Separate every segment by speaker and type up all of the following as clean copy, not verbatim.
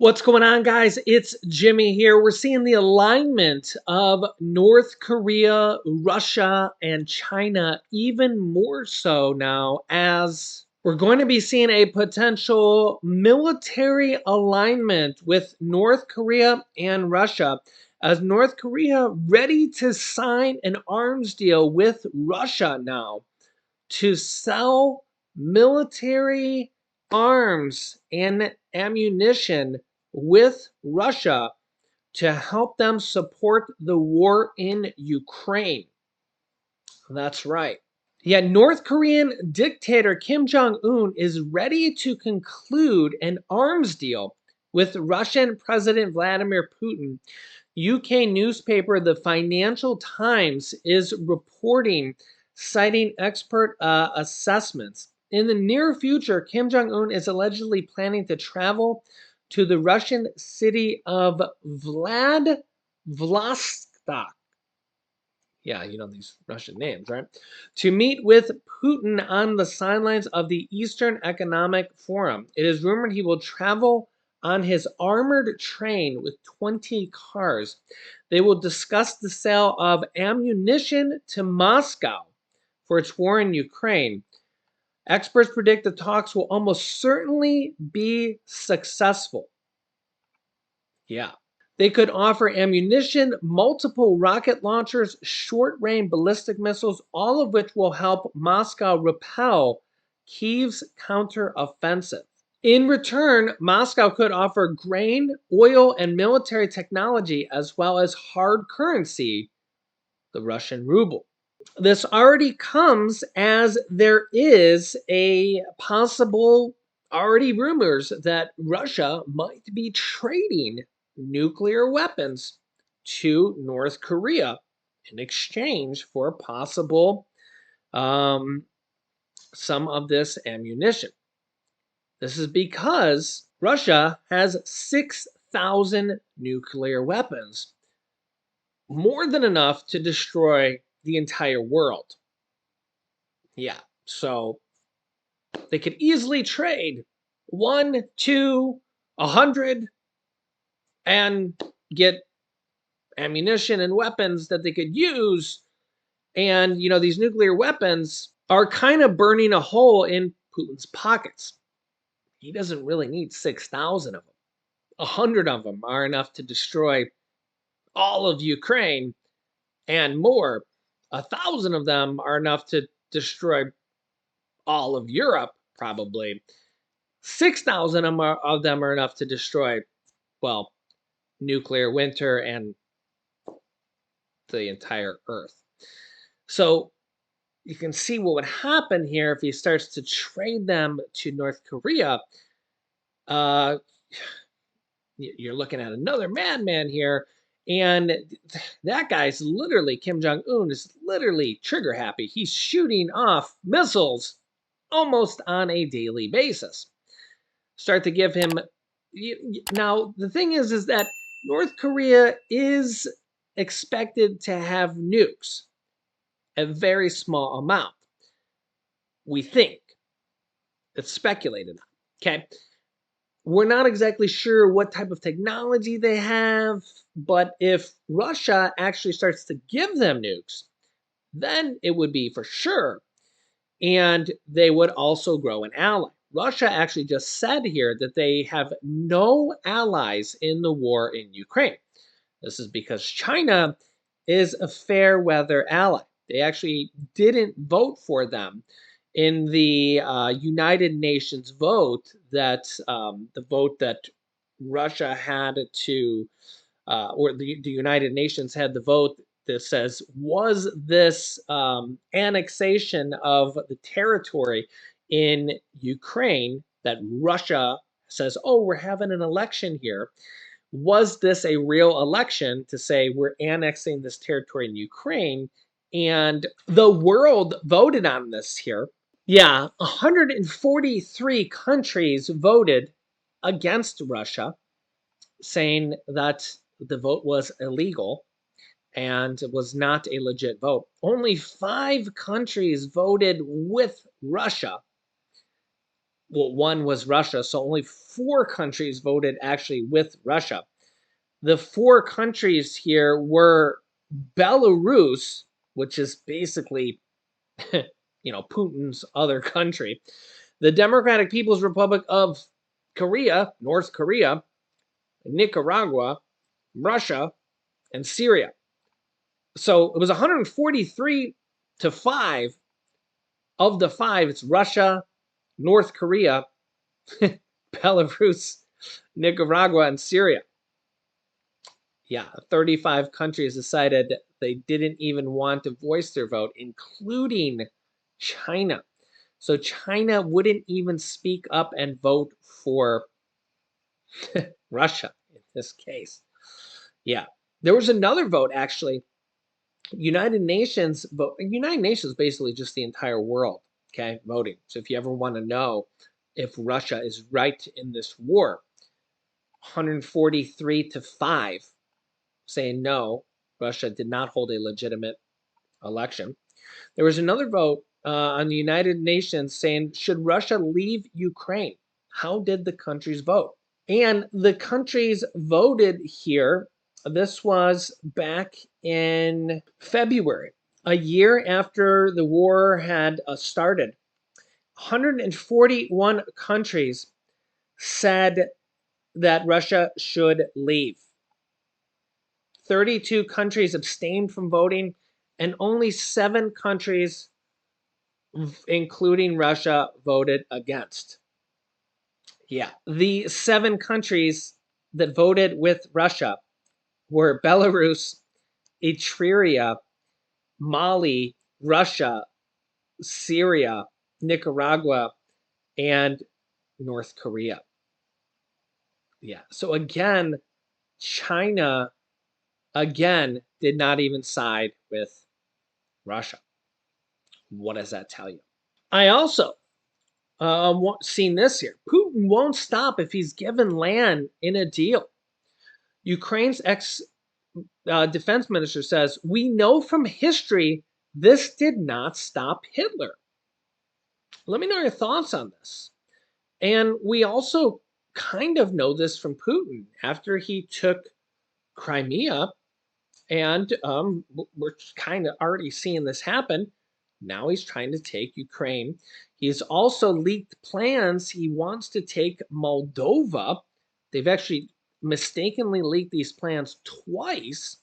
Speaker 1: What's going on, guys? It's Jimmy here. We're seeing the alignment of North Korea, Russia, and China even more so now, as we're going to be seeing a potential military alignment with North Korea and Russia, as North Korea ready to sign an arms deal with Russia now to sell military arms and ammunition with Russia to help them support the war in Ukraine. That's right. Yet North Korean dictator Kim Jong un is ready to conclude an arms deal with Russian President Vladimir Putin. UK newspaper The Financial Times is reporting, citing expert assessments. In the near future, Kim Jong un is allegedly planning to travel to the Russian city of Vladivostok. Yeah, you know these Russian names, right? To meet with Putin on the sidelines of the Eastern Economic Forum. It is rumored he will travel on his armored train with 20 cars. They will discuss the sale of ammunition to Moscow for its war in Ukraine. Experts predict the talks will almost certainly be successful. Yeah. They could offer ammunition, multiple rocket launchers, short-range ballistic missiles, all of which will help Moscow repel Kyiv's counteroffensive. In return, Moscow could offer grain, oil, and military technology, as well as hard currency, the Russian ruble. This already comes as there is a possible already rumors that Russia might be trading nuclear weapons to North Korea in exchange for possible some of this ammunition. This is because Russia has 6,000 nuclear weapons, more than enough to destroy the entire world. Yeah, so they could easily trade one, two, 100, and get ammunition and weapons that they could use. And, you know, these nuclear weapons are kind of burning a hole in Putin's pockets. He doesn't really need 6,000 of them. 100 of them are enough to destroy all of Ukraine and more. 1,000 of them are enough to destroy all of Europe, probably. 6,000 of them are enough to destroy, well, nuclear winter and the entire Earth. So you can see what would happen here if he starts to trade them to North Korea. Uh, you're looking at another madman here. And that guy's literally, Kim Jong un is literally trigger happy. He's shooting off missiles almost on a daily basis. Start to give him. Now, the thing is that North Korea is expected to have nukes, a very small amount. We think. It's speculated on. Okay. We're not exactly sure what type of technology they have, but if Russia actually starts to give them nukes, then it would be for sure. And they would also grow an ally. Russia actually just said here that they have no allies in the war in Ukraine. This is because China is a fair weather ally. They actually didn't vote for them in the United Nations vote, that the vote that Russia had to, or the United Nations had the vote that says, was this annexation of the territory in Ukraine that Russia says, oh, we're having an election here. Was this a real election to say we're annexing this territory in Ukraine? And the world voted on this here. Yeah, 143 countries voted against Russia, saying that the vote was illegal and was not a legit vote. Only 5 countries voted with Russia. Well, one was Russia, so only 4 countries voted actually with Russia. The 4 countries here were Belarus, which is basically, Putin's other country, the Democratic People's Republic of Korea, North Korea, Nicaragua, Russia, and Syria. So it was 143 to 5. Of the 5, it's Russia, North Korea, Belarus, Nicaragua, and Syria. Yeah, 35 countries decided they didn't even want to voice their vote, including China. So China wouldn't even speak up and vote for Russia in this case. Yeah. There was another vote actually. United Nations vote. United Nations is basically just the entire world, okay, voting. So if you ever want to know if Russia is right in this war, 143 to 5 saying no, Russia did not hold a legitimate election. There was another vote on the United Nations saying, should Russia leave Ukraine? How did the countries vote? And the countries voted here. This was back in February, a year after the war had started. 141 countries said that Russia should leave. 32 countries abstained from voting, and only 7 countries, including Russia, voted against. Yeah, the 7 countries that voted with Russia were Belarus, Eritrea, Mali, Russia, Syria, Nicaragua, and North Korea. Yeah, so again, China, again, did not even side with Russia. What does that tell you? I also seen this here. Putin won't stop if he's given land in a deal. Ukraine's defense minister says, we know from history this did not stop Hitler. Let me know your thoughts on this. And we also kind of know this from Putin after he took Crimea, and we're kind of already seeing this happen. Now he's trying to take Ukraine. He's also leaked plans. He wants to take Moldova. They've actually mistakenly leaked these plans twice.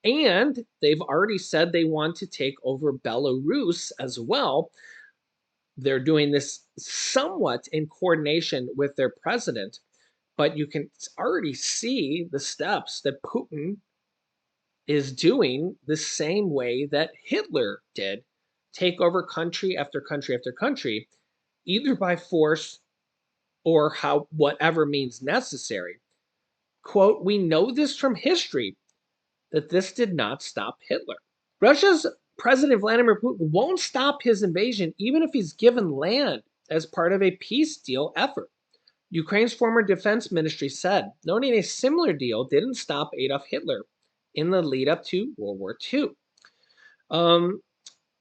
Speaker 1: And they've already said they want to take over Belarus as well. They're doing this somewhat in coordination with their president, but you can already see the steps that Putin is doing the same way that Hitler did, take over country after country after country, either by force or whatever means necessary. Quote, we know this from history that this did not stop Hitler. Russia's President Vladimir Putin won't stop his invasion even if he's given land as part of a peace deal effort. Ukraine's former defense ministry said, noting a similar deal didn't stop Adolf Hitler in the lead up to World War II.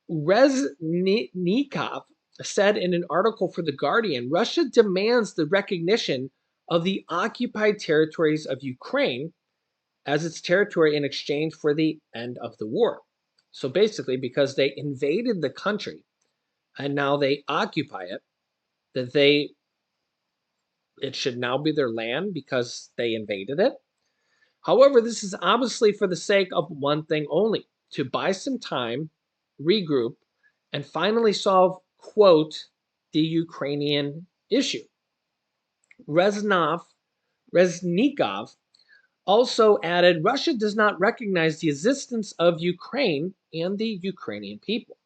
Speaker 1: Reznikov said in an article for The Guardian, Russia demands the recognition of the occupied territories of Ukraine as its territory in exchange for the end of the war. So basically, because they invaded the country and now they occupy it, it should now be their land because they invaded it. However, this is obviously for the sake of one thing only, to buy some time, regroup, and finally solve, quote, the Ukrainian issue. Reznikov also added, Russia does not recognize the existence of Ukraine and the Ukrainian people.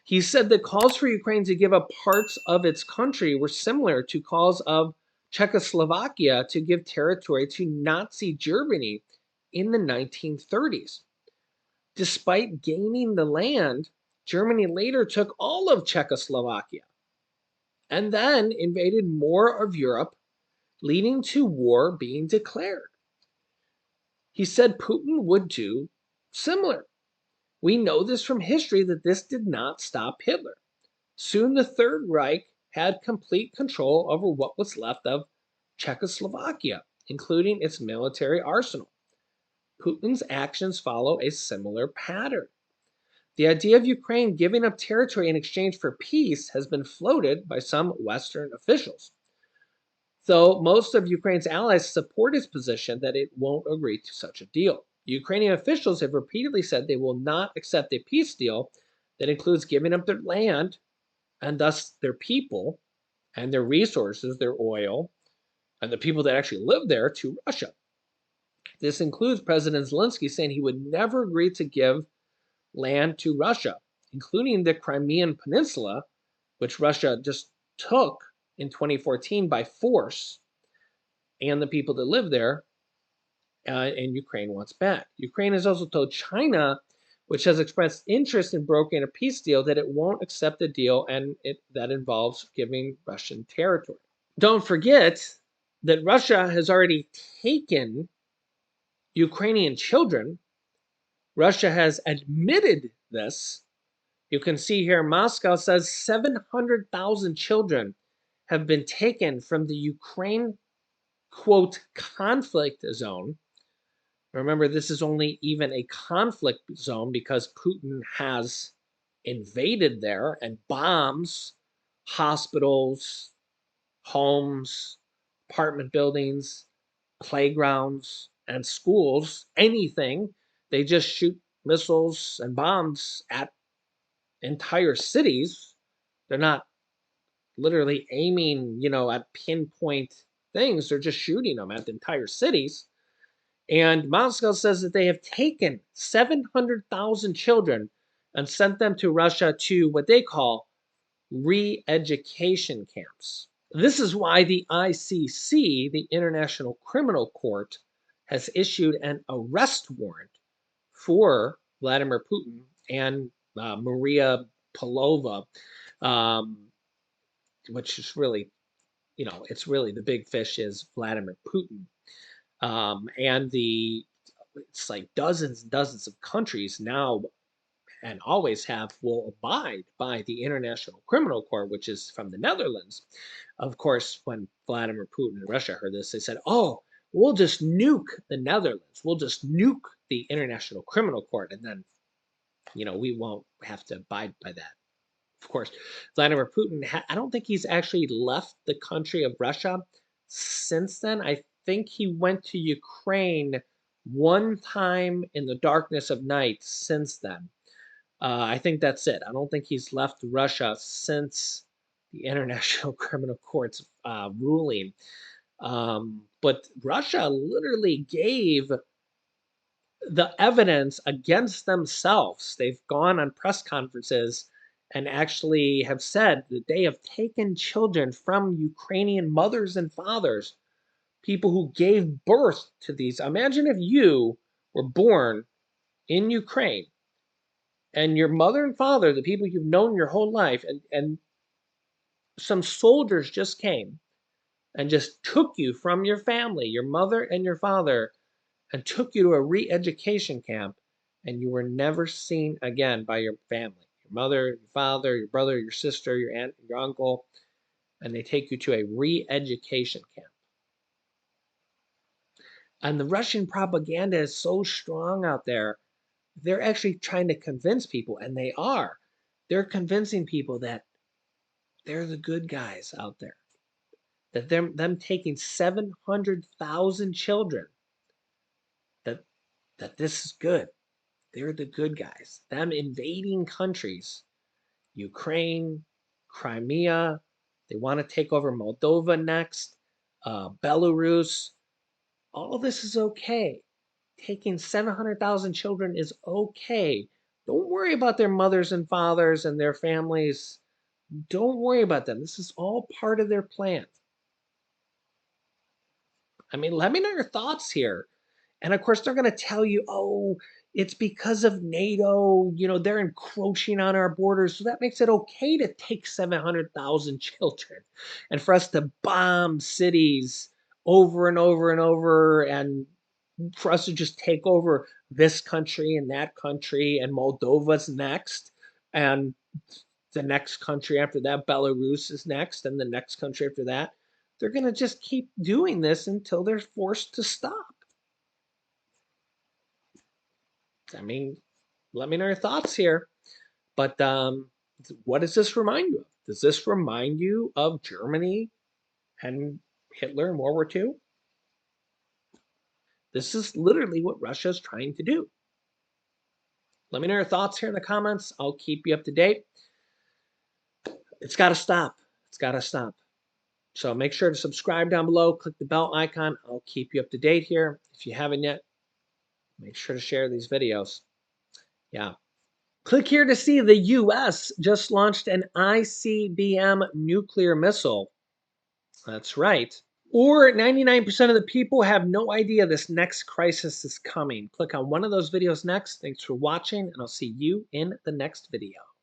Speaker 1: He said that calls for Ukraine to give up parts of its country were similar to calls of Czechoslovakia to give territory to Nazi Germany in the 1930s. Despite gaining the land, Germany later took all of Czechoslovakia and then invaded more of Europe, leading to war being declared. He said Putin would do similar. We know this from history that this did not stop Hitler. Soon the Third Reich had complete control over what was left of Czechoslovakia, including its military arsenal. Putin's actions follow a similar pattern. The idea of Ukraine giving up territory in exchange for peace has been floated by some Western officials, though most of Ukraine's allies support its position that it won't agree to such a deal. Ukrainian officials have repeatedly said they will not accept a peace deal that includes giving up their land and thus their people and their resources, their oil, and the people that actually live there to Russia. This includes President Zelensky saying he would never agree to give land to Russia, including the Crimean Peninsula, which Russia just took in 2014 by force, and the people that live there, and Ukraine wants back. Ukraine has also told China, which has expressed interest in brokering a peace deal, that it won't accept a deal and that involves giving Russian territory. Don't forget that Russia has already taken Ukrainian children. Russia has admitted this. You can see here Moscow says 700,000 children have been taken from the Ukraine, quote, conflict zone. Remember, this is only even a conflict zone because Putin has invaded there and bombs hospitals, homes, apartment buildings, playgrounds, and schools, anything. They just shoot missiles and bombs at entire cities. They're not literally aiming, at pinpoint things. They're just shooting them at the entire cities. And Moscow says that they have taken 700,000 children and sent them to Russia to what they call re-education camps. This is why the ICC, the International Criminal Court, has issued an arrest warrant for Vladimir Putin and Maria Pavlova, which is really, it's really the big fish is Vladimir Putin. And it's like dozens and dozens of countries now and always will abide by the International Criminal Court, which is from the Netherlands. Of course, when Vladimir Putin and Russia heard this, they said, oh, we'll just nuke the Netherlands. We'll just nuke the International Criminal Court. And then, we won't have to abide by that. Of course, Vladimir Putin, I don't think he's actually left the country of Russia since then. I think he went to Ukraine one time in the darkness of night since then. I think that's it. I don't think he's left Russia since the International Criminal Court's ruling. But Russia literally gave the evidence against themselves. They've gone on press conferences and actually have said that they have taken children from Ukrainian mothers and fathers, people who gave birth to these. Imagine if you were born in Ukraine and your mother and father, the people you've known your whole life, and some soldiers just came and just took you from your family, your mother and your father, and took you to a re-education camp, and you were never seen again by your family, your mother, your father, your brother, your sister, your aunt, your uncle, and they take you to a re-education camp. And the Russian propaganda is so strong out there. They're actually trying to convince people, and they are. They're convincing people that they're the good guys out there. That them taking 700,000 children, that this is good. They're the good guys. Them invading countries, Ukraine, Crimea, they want to take over Moldova next, Belarus. All this is okay. Taking 700,000 children is okay. Don't worry about their mothers and fathers and their families. Don't worry about them. This is all part of their plan. I mean, let me know your thoughts here. And of course, they're going to tell you, oh, it's because of NATO, they're encroaching on our borders. So that makes it okay to take 700,000 children and for us to bomb cities over and over and over, and for us to just take over this country and that country, and Moldova's next. And The next country after that, Belarus is next, and the next country after that. They're going to just keep doing this until they're forced to stop. I mean, let me know your thoughts here. But what does this remind you of? Does this remind you of Germany and Hitler in World War II? This is literally what Russia is trying to do. Let me know your thoughts here in the comments. I'll keep you up to date. It's got to stop. It's got to stop. So make sure to subscribe down below. Click the bell icon. I'll keep you up to date here. If you haven't yet, make sure to share these videos. Yeah. Click here to see the U.S. just launched an ICBM nuclear missile. That's right. Or 99% of the people have no idea this next crisis is coming. Click on one of those videos next. Thanks for watching, and I'll see you in the next video.